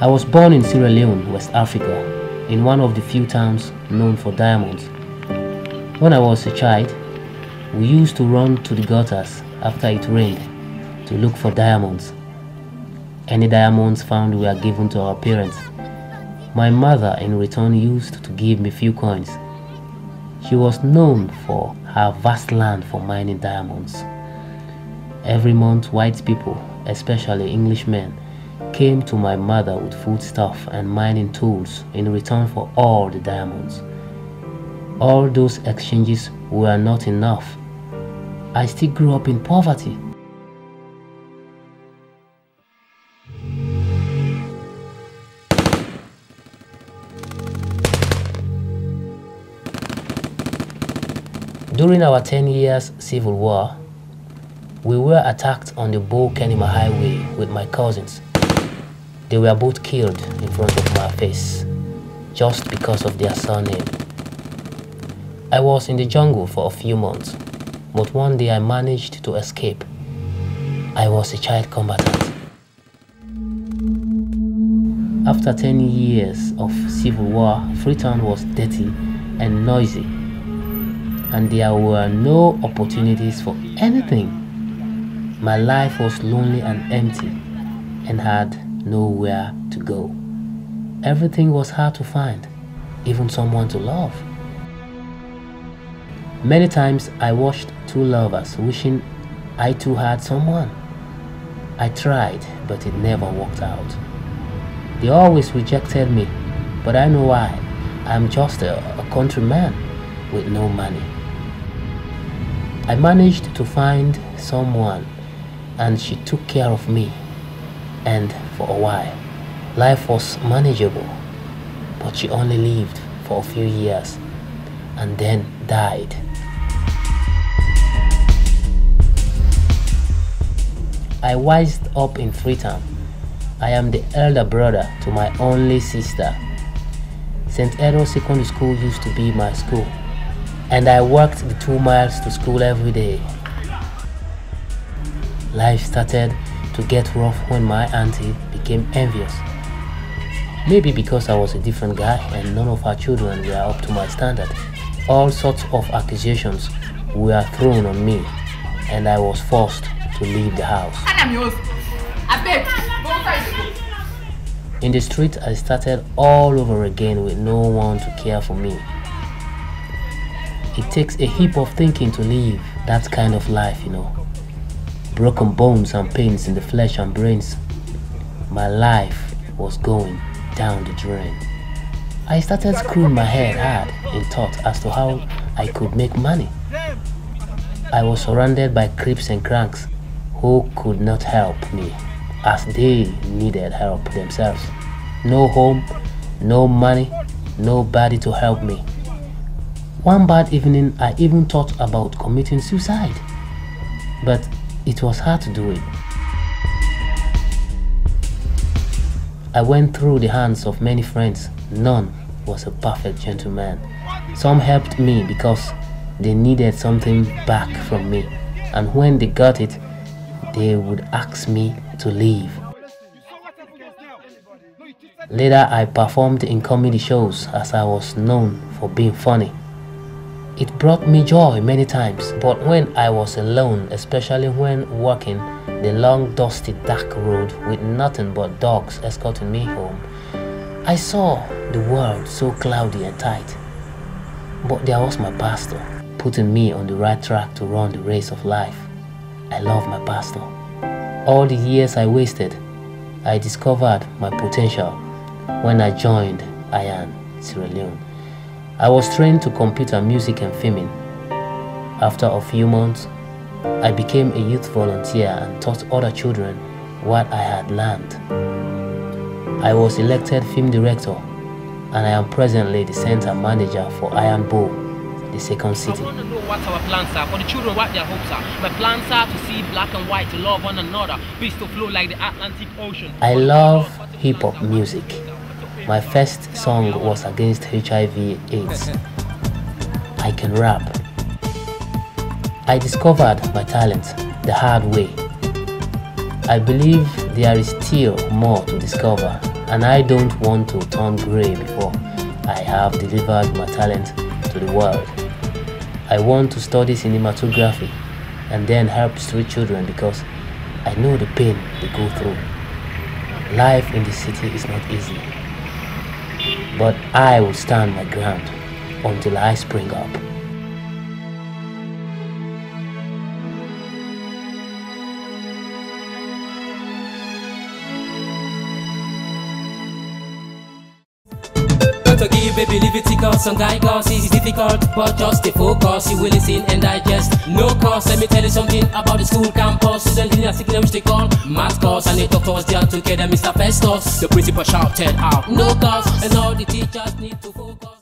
I was born in Sierra Leone, West Africa, in one of the few towns known for diamonds. When I was a child, we used to run to the gutters after it rained to look for diamonds. Any diamonds found were given to our parents. My mother in return used to give me few coins. She was known for her vast land for mining diamonds. Every month, white people, especially Englishmen, came to my mother with foodstuff and mining tools in return for all the diamonds. All those exchanges were not enough. I still grew up in poverty. During our 10 years civil war, we were attacked on the Bo-Kenema highway with my cousins. They were both killed in front of my face, just because of their surname. I was in the jungle for a few months, but one day I managed to escape. I was a child combatant. After 10 years of civil war, Freetown was dirty and noisy, and there were no opportunities for anything. My life was lonely and empty, and had nowhere to go. Everything was hard to find, even someone to love. Many times I watched two lovers wishing I too had someone. I tried, but it never worked out. They always rejected me, but I know why. I'm just a countryman with no money. I managed to find someone, and she took care of me. And for a while, life was manageable, but she only lived for a few years and then died. I wised up in Freetown. I am the elder brother to my only sister. St. Edward's Secondary School used to be my school, and I walked the 2 miles to school every day. Life started to get rough when my auntie became envious. Maybe because I was a different guy and none of her children were up to my standard. All sorts of accusations were thrown on me, and I was forced to leave the house. In the street, I started all over again with no one to care for me. It takes a heap of thinking to live that kind of life, you know. Broken bones and pains in the flesh and brains. My life was going down the drain. I started screwing my head hard in thought as to how I could make money. I was surrounded by creeps and cranks who could not help me, as they needed help themselves. No home, no money, nobody to help me. One bad evening, I even thought about committing suicide, but it was hard to do it. I went through the hands of many friends. None was a perfect gentleman. Some helped me because they needed something back from me, and when they got it, they would ask me to leave. Later, I performed in comedy shows as I was known for being funny. It brought me joy many times, but when I was alone, especially when walking the long, dusty, dark road with nothing but dogs escorting me home, I saw the world so cloudy and tight. But there was my pastor, putting me on the right track to run the race of life. I love my pastor. All the years I wasted, I discovered my potential when I joined IAN, Sierra Leone. I was trained to computer, music and filming. After a few months, I became a youth volunteer and taught other children what I had learned. I was elected film director, and I am presently the center manager for IAN Bo, the second city. I want to know what our plans are, for the children what their hopes are. My plans are to see black and white, to love one another, peace to flow like the Atlantic Ocean. I love hip-hop music. My first song was against HIV/AIDS. I can rap. I discovered my talent the hard way. I believe there is still more to discover, and I don't want to turn grey before I have delivered my talent to the world. I want to study cinematography and then help street children because I know the pain they go through. Life in the city is not easy, but I will stand my ground until I spring up. To give baby leave it because some guy cause it's difficult, but just stay focused. You will listen and digest. No cost. Let me tell you something about the school campus. Student in a sickness which they call math course, and they talk to us there together, Mr. Festus. The principal shouted out, no cost, and all the teachers need to focus.